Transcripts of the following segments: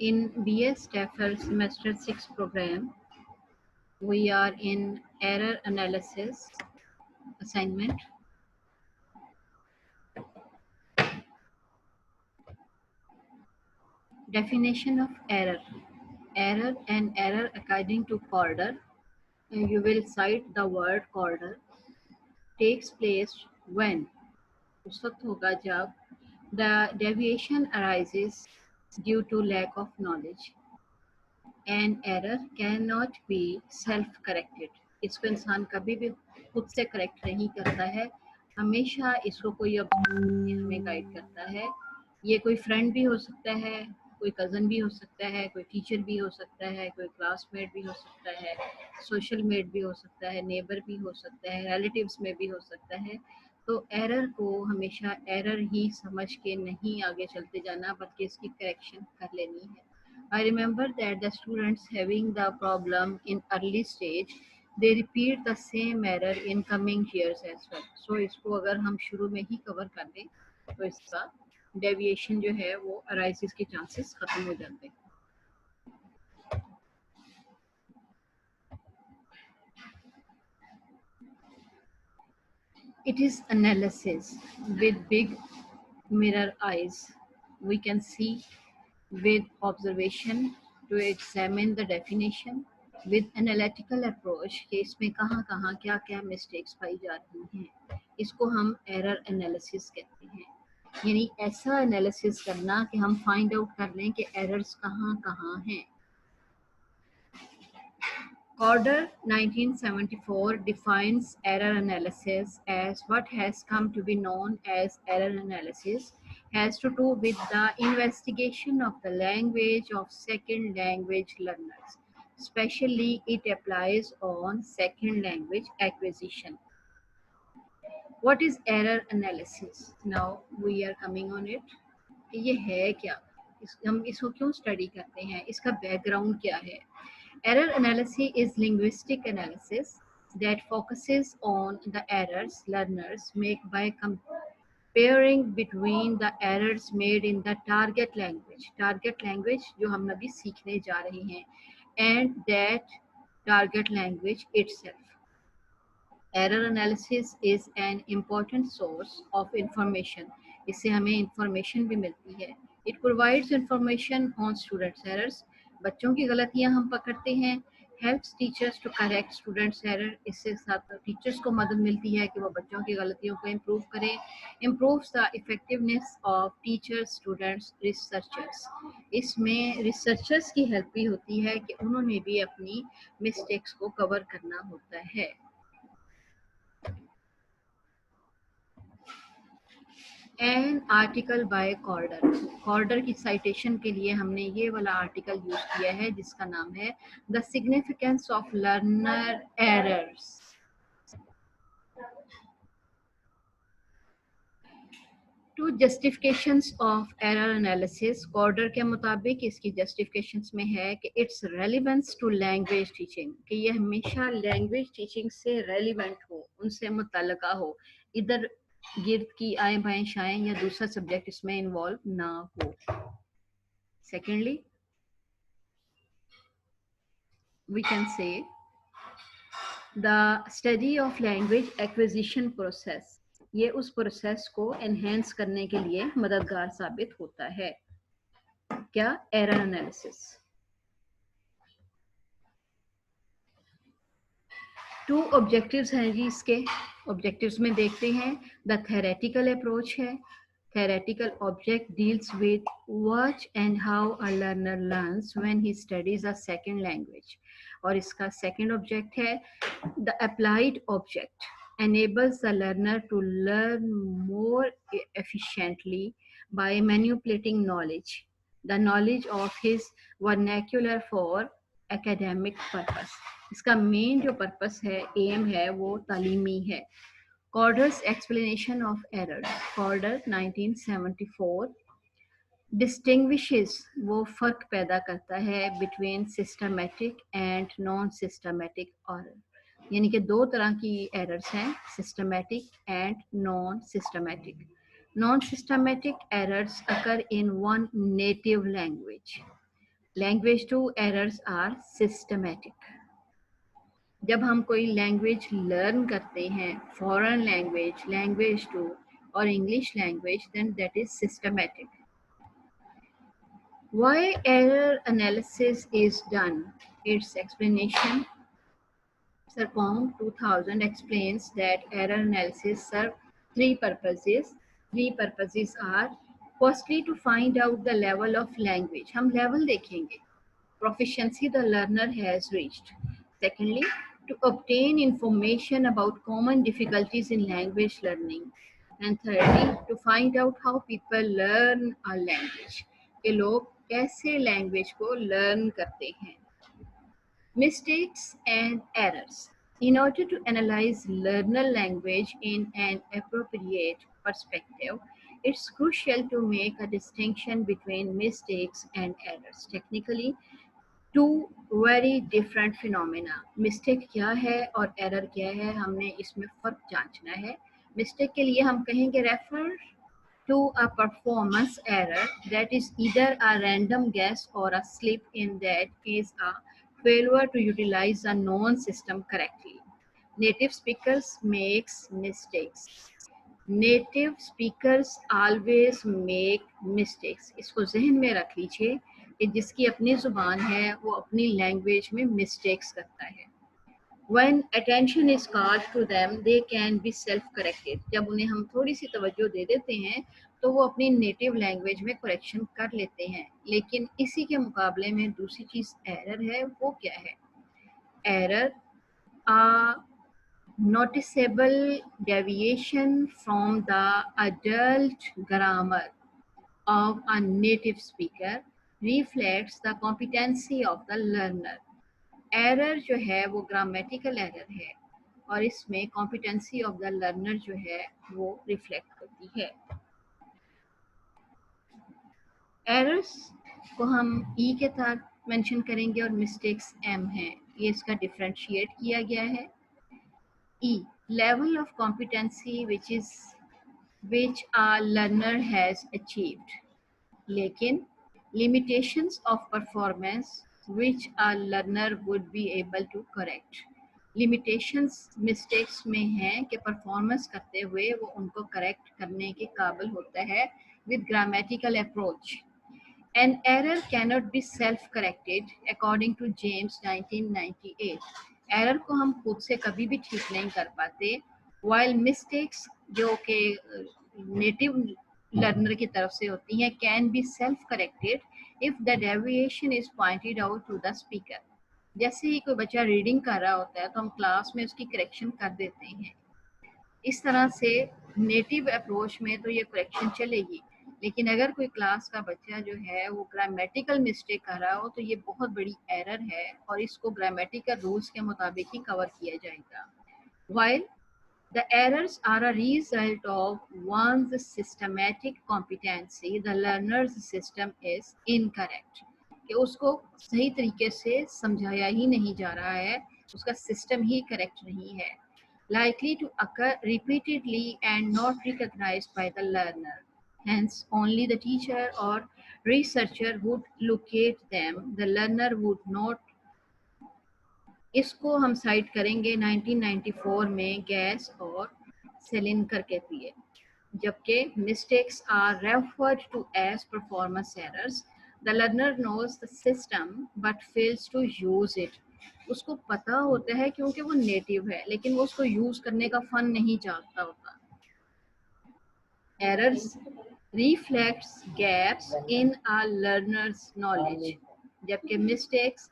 In BS TEFL Semester 6 program, we are in error analysis assignment. Definition of error. Error and error according to Corder. You will cite the word Corder. Takes place when उस वक्त होगा जब the deviation arises due to lack of knowledge. An error cannot be self-corrected. इसको इंसान कभी भी खुद से करेक्ट नहीं करता है, हमेशा इसको कोई हमें गाइड करता है. ये कोई फ्रेंड भी हो सकता है, कोई कज़न भी हो सकता है, कोई टीचर भी हो सकता है, कोई क्लासमेट भी हो सकता है, सोशल मेट भी हो सकता है, नेबर भी हो सकता है, रिलेटिव्स में भी हो सकता है. तो एरर को हमेशा एरर ही समझ के नहीं आगे चलते जाना, बल्कि इसकी करेक्शन कर लेनी है. I remember that the students having the problem in early stage, they repeat the same error in coming years as well. So इसको अगर हम शुरू में ही कवर कर दें तो इसका डेविएशन जो है वो अराइसिस के चांसेस खत्म हो जाते हैं. It is analysis with big mirror eyes. We can see with observation to examine the definition with analytical approach कि इसमें कहाँ कहाँ क्या क्या मिस्टेक्स पाई जा रही हैं, इसको हम एरर एनालिसिस कहते हैं. यानी ऐसा एनालिसिस करना कि हम फाइंड आउट कर लें कि एरर्स कहाँ कहाँ हैं. Corder 1974 defines error analysis as what has come to be known as error analysis has to do with the investigation of the language of second language learners. Especially it applies on second language acquisition. What is error analysis? Now we are coming on it. ये है क्या, हम इसको क्यों study करते हैं, इसका background क्या है. Error analysis is linguistic analysis that focuses on the errors learners make by comparing between the errors made in the target language. Target language जो हम अभी सीखने जा रहे हैं, and that target language itself. Error analysis is an important source of information. इससे हमें information भी मिलती है. It provides information on students' errors. बच्चों की गलतियां हम पकड़ते हैं. Helps teachers to correct students' error. इससे साथ टीचर्स को मदद मिलती है कि वो बच्चों की गलतियों को improve करें. Improves the effectiveness of teachers, students, researchers. इसमें researchers की help भी होती है कि उन्होंने भी अपनी mistakes को cover करना होता है. An article by Corder. Corder की साइटेशन के लिए हमने ये वाला आर्टिकल यूज किया है जिसका नाम है the significance of learner errors. Two justifications of error analysis. Corder के मुताबिक इसकी जस्टिफिकेशंस में है कि it's relevance to language teaching, कि ये हमेशा लैंग्वेज टीचिंग से रेलिवेंट हो, उनसे मुतल्लका हो, इधर गिर्द की आए बाएं शाएं या दूसरा सब्जेक्ट इसमें इन्वॉल्व ना हो. Secondly we can say the study of language acquisition process. ये उस प्रोसेस को एनहेंस करने के लिए मददगार साबित होता है. क्या? Error analysis. टू ऑब्जेक्टिव्स हैं जी इसके. ऑब्जेक्टिव्स में देखते हैं द थेरेटिकल अप्रोच है. Theoretical object deals with what and how a learner learns when he studies a second language. और इसका second object है the applied object enables the learner to learn more efficiently by manipulating knowledge, the knowledge of his vernacular for academic purpose. इसका main जो purpose है, aim है, वो तालीमी है. Corder's explanation of errors. Corder 1974 distinguishes, वो फर्क पैदा करता है between systematic and non-systematic error. यानी कि दो तरह की errors हैं, systematic and non-systematic. Non-systematic errors occur in one native language. Language two errors are systematic. जब हम कोई लैंग्वेज लर्न करते हैं, फॉरेन लैंग्वेज, लैंग्वेज टू और English language, then that is systematic. Why error analysis is done? Its explanation. Sarpong 2000 explains that error analysis serves three purposes. Three purposes are: firstly, to find out the level of language. हम level देखेंगे. Proficiency the learner has reached. Secondly, to obtain information about common difficulties in language learning. And thirdly, to find out how people learn a language. कि लोग कैसे language को learn करते हैं. Mistakes and errors. In order to analyze learner language in an appropriate perspective, it's crucial to make a distinction between mistakes and errors. Technically, two very different phenomena. Mistake क्या है और error क्या है, हमने इसमें फर्क जांचना है. Mistake के लिए हम कहेंगे refer to a performance error, that is either a random guess or a slip, in that case a failure to utilize a known system correctly. Native speakers makes mistakes. Native speakers always make mistakes. इसको जहन में रख लीजिए कि जिसकी अपनी ज़ुबान है वो अपनी लैंग्वेज में मिस्टेक्स करता है. When attention is called to them, they can be self-corrected. जब उन्हें हम थोड़ी सी तवज्जो दे देते हैं तो वो अपनी नेटिव लैंग्वेज में करेक्शन कर लेते हैं. लेकिन इसी के मुकाबले में दूसरी चीज़ एरर है. वो क्या है? Error noticeable deviation from the adult grammar of a native speaker reflects the competency of the learner. Error जो है वो ग्रामेटिकल एरर है और इसमें कॉम्पिटेंसी ऑफ द लर्नर जो है वो रिफ्लेक्ट होती है. एरर्स को हम ई के साथ मेंशन करेंगे और मिस्टेक्स एम है. ये इसका डिफरेंशिएट किया गया है. E, level of competency which a learner has achieved. लेकिन limitations of performance which a learner would be able to correct. Limitations mistakes में हैं कि performance करते हुए वो उनको correct करने के काबिल होता है with grammatical approach. An error cannot be self-corrected according to James 1998. Error को हम खुद से कभी भी ठीक नहीं कर पाते. while mistakes जो कि नेटिव लर्नर की तरफ से होती हैं can be self-corrected if the deviation is pointed out to the speaker. जैसे ही कोई बच्चा रीडिंग कर रहा होता है तो हम क्लास में उसकी करेक्शन कर देते हैं. इस तरह से नेटिव अप्रोच में तो ये करेक्शन चलेगी. लेकिन अगर कोई क्लास का बच्चा जो है वो ग्रामेटिकल मिस्टेक कर रहा हो तो ये बहुत बड़ी एरर है और इसको ग्रामेटिकल रूल्स के मुताबिक ही कवर किया जाएगा. While the errors are a result of one's systematic competency, the learner's system is incorrect. कि उसको सही तरीके से समझाया ही नहीं जा रहा है, उसका सिस्टम ही करेक्ट नहीं है. Likely to occur repeatedly and not recognized by the learner. Hence, only the teacher or researcher would locate them. The learner would not. इसको हम साइट करेंगे 1994 में गैस और सेलिनकर के लिए. जबकि mistakes are referred to as performance errors. The learner knows the system but fails to use it. उसको पता होता है क्योंकि वो नेटिव है लेकिन वो उसको यूज करने का फन नहीं जानता होता. Errors reflects gaps in a learner's knowledge, जबकि mistakes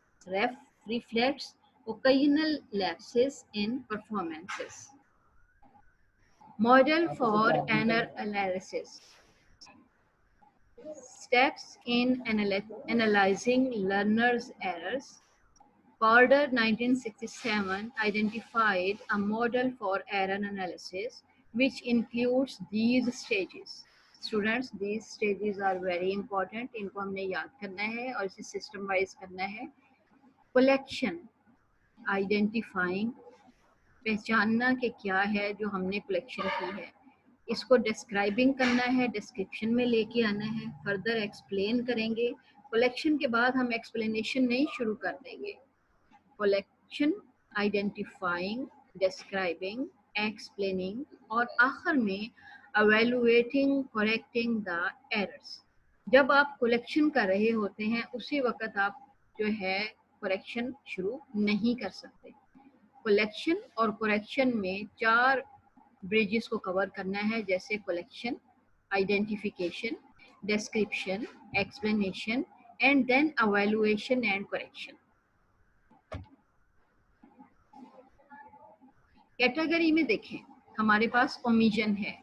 reflects occasional lapses in performances. Model for error analysis. Steps in analyzing learners' errors. Calder 1967 identified a model for error analysis which includes these stages. Students, these stages are very important. इनको हमने याद करना है और इसे system wise करना है. Collection, identifying, पहचानना कि क्या है जो हमने कलेक्शन की है. इसको डिस्क्राइबिंग करना है, डिस्क्रिप्शन में लेके आना है, फर्दर एक्सप्लेन करेंगे, कलेक्शन के बाद हम एक्सप्लेनेशन नहीं शुरू कर देंगे। कलेक्शन, आइडेंटिफाइंग, डिस्क्राइबिंग, एक्सप्लेनिंग और आखिर में एवेलुएटिंग, करेक्टिंग द एरर्स। जब आप कलेक्शन कर रहे होते हैं उसी वक्त आप जो है करेक्शन शुरू नहीं कर सकते। कलेक्शन और करेक्शन में 4 ब्रिजेस को कवर करना है, जैसे collection, identification, description, explanation and then evaluation and correction. Category में देखें, हमारे पास ओमिशन है,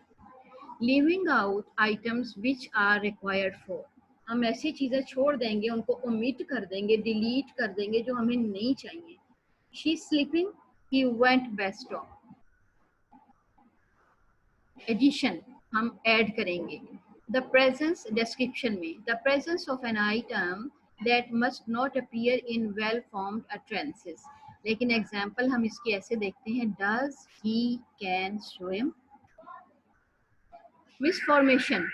leaving out items which are required for. हम ऐसी चीज़ें छोड़ देंगे, उनको ओमिट कर देंगे, डिलीट कर देंगे जो हमें नहीं चाहिए। She sleeping, he went best of. Addition हम ऐड करेंगे। द प्रेजेंस डिस्क्रिप्शन में, the presence of an item that must not appear in well formed utterances. लेकिन एग्जाम्पल हम इसकी ऐसे देखते हैं, does he can swim. Misformation,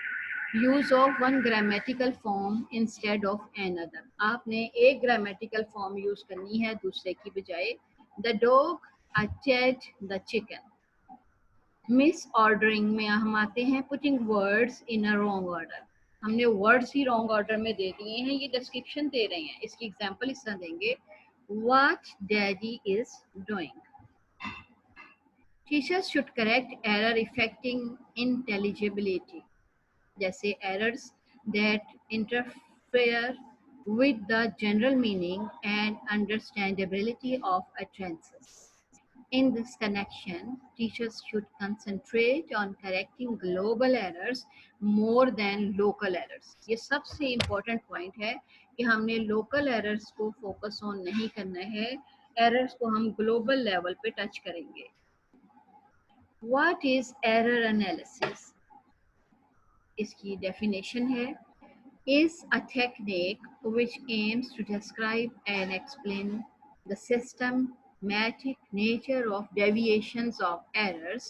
use of one grammatical form instead of another. आपने एक ग्रामेटिकल फॉर्म यूज करनी है दूसरे की बजाय। The dog attached the chicken. Miss ordering में हम आते हैं, putting words in a wrong order. हमने वर्ड्स ही रॉन्ग ऑर्डर में दे दिए हैं, ये डिस्क्रिप्शन दे रहे हैं। इसकी एग्जांपल इस तरह देंगे, what daddy is doing. Teachers should correct error affecting intelligibility, जैसे errors that interfere with the general meaning and understandability of utterances. In this connection, teachers should concentrate on correcting global errors more than local errors. ये सबसे important point है कि हमने local errors को focus on नहीं करना है, errors को हम global level पे touch करेंगे। What is error analysis? इसकी definition है, is a technique which aims to describe and explain the systematic nature of deviations of errors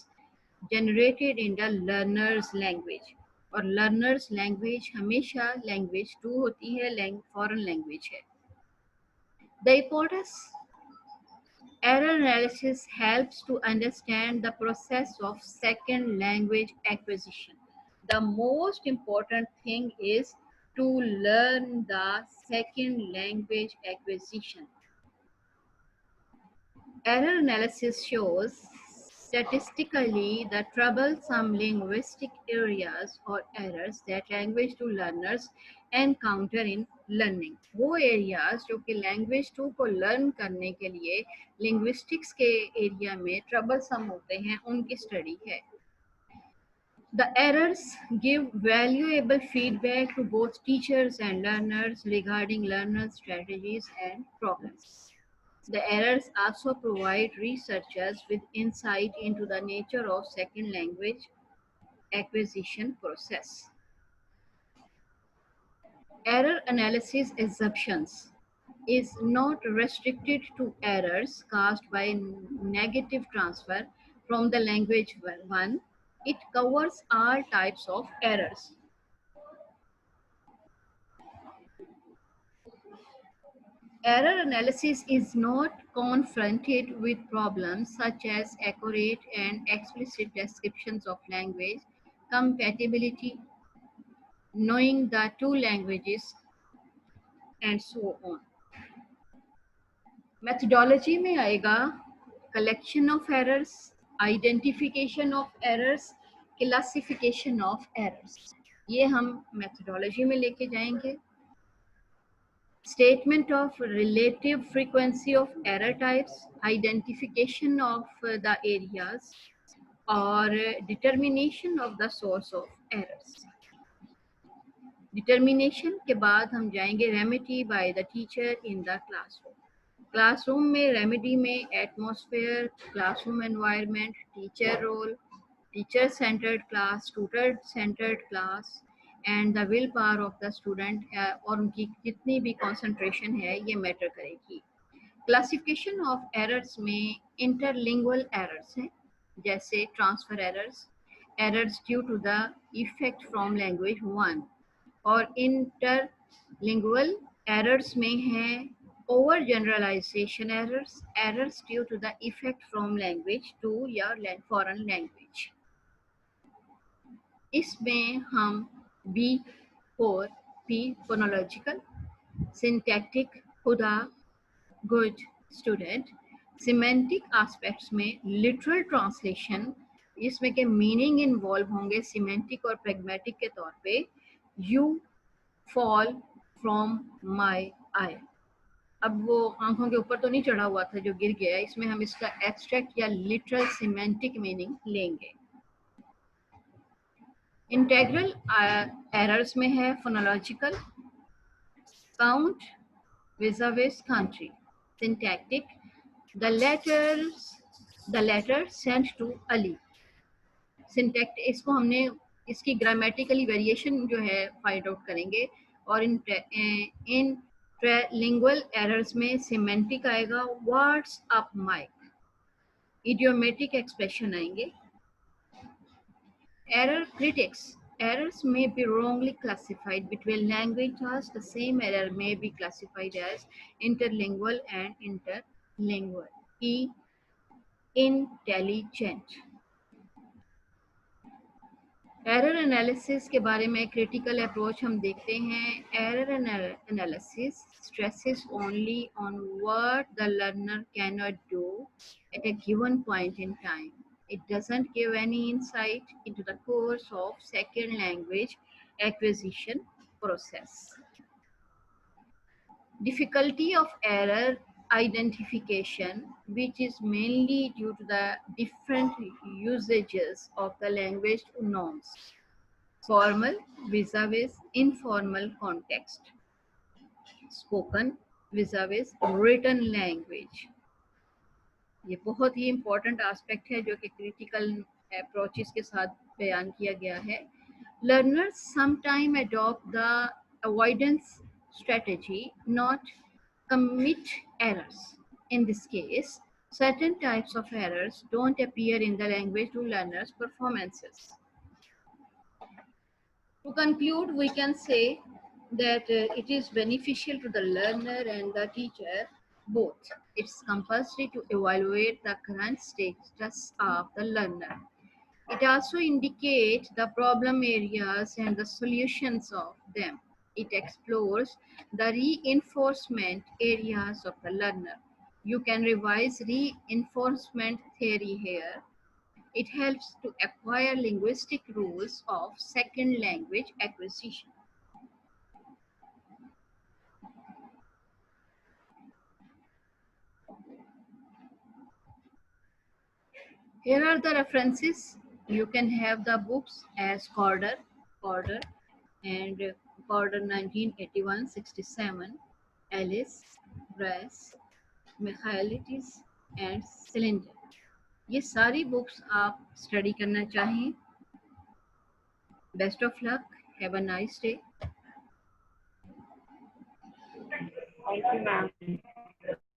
generated in the learner's language. और learner's language हमेशा language 2 होती है, foreign language है। The importance, error analysis helps to understand the process of second language acquisition. The most important thing is to learn the second language acquisition. Error analysis shows statistically the troublesome linguistic areas or errors that language 2 learners encounter in learning. वो areas जो कि language 2 को learn करने के लिए linguistics के area में troublesome होते हैं, उनकी study है। The errors give valuable feedback to both teachers and learners regarding learners' strategies and problems. The errors also provide researchers with insight into the nature of second language acquisition process. Error analysis assumptions is not restricted to errors caused by negative transfer from the language 1. It covers all types of errors. Error analysis is not confronted with problems such as accurate and explicit descriptions of language compatibility, knowing the two languages, and so on. Methodology में आएगा collection of errors, identification of errors, classification of errors. ये हम methodology में लेके जाएंगे। Statement of relative frequency of error types, identification of the areas, or determination of the source of errors. Determination के बाद हम जाएंगे remedy by the teacher in the classroom. Classroom में remedy में atmosphere, classroom environment, teacher role, teacher centered class, student centered class, and the will power of the student और उनकी जितनी भी कंसंट्रेशन है ये मैटर करेगी। क्लासिफिकेशन ऑफ एरर्स में इंटरलिंगुअल एरर्स हैं, जैसे transfer errors, errors due to the effect from language 1, और इंटर लिंगुअल एरर्स में है overgeneralization errors, errors due to the effect from language two या फॉरेन लैंग्वेज। इसमें हम बी और पी फोनोलॉजिकल, सिंटैक्टिक खुदा गुड स्टूडेंट, सिमेंटिक एस्पेक्ट्स में literal translation, इसमें के मीनिंग इन्वॉल्व होंगे सिमेंटिक और प्रैग्मेटिक के तौर पे। You fall from my eye, अब वो आंखों के ऊपर तो नहीं चढ़ा हुआ था जो गिर गया, इसमें हम इसका एब्स्ट्रैक्ट या लिटरल सिमेंटिक मीनिंग लेंगे। इंटेग्रल एरर्स में है phonological, count vis-a-vis country, syntactic, the letter sent to Ali, सिंटैक्ट इसको हमने इसकी ग्रामेटिकली वेरिएशन जो है फाइंड आउट करेंगे। और इन ट्रिलिंगुअल एरर्स में सिमेंटिक आएगा, what's up Mike, idiomatic expression आएंगे। Error critics. Errors may be wrongly classified between languages. The same error may be classified as interlingual and interlingual. E. Intelligent. Error analysis के बारे में critical approach हम देखते हैं। Error analysis stresses only on what the learner cannot do at a given point in time. It doesn't give any insight into the course of second language acquisition process. Difficulty of error identification, which is mainly due to the different usages of the language norms. Formal vis-a-vis informal context. Spoken vis-a-vis written language. ये बहुत ही important aspect है जो कि critical approaches के साथ बयान किया गया है। Learners sometimes adopt the avoidance strategy, not commit errors. In this case, certain types of errors don't appear in the language to learners' performances. To conclude, we can say that it is beneficial to the learner and the teacher both. It's compulsory to evaluate the current status of the learner. It also indicates the problem areas and the solutions of them. It explores the reinforcement areas of the learner. You can revise reinforcement theory here. It helps to acquire linguistic rules of second language acquisition. Here are the references. You can have the books as Corder and Corder 1981-67, Alice, Brass, Michaelides and Cylinder. ये सारी books आप study करना चाहें। Best of luck, have a nice day. Thank you, ma'am.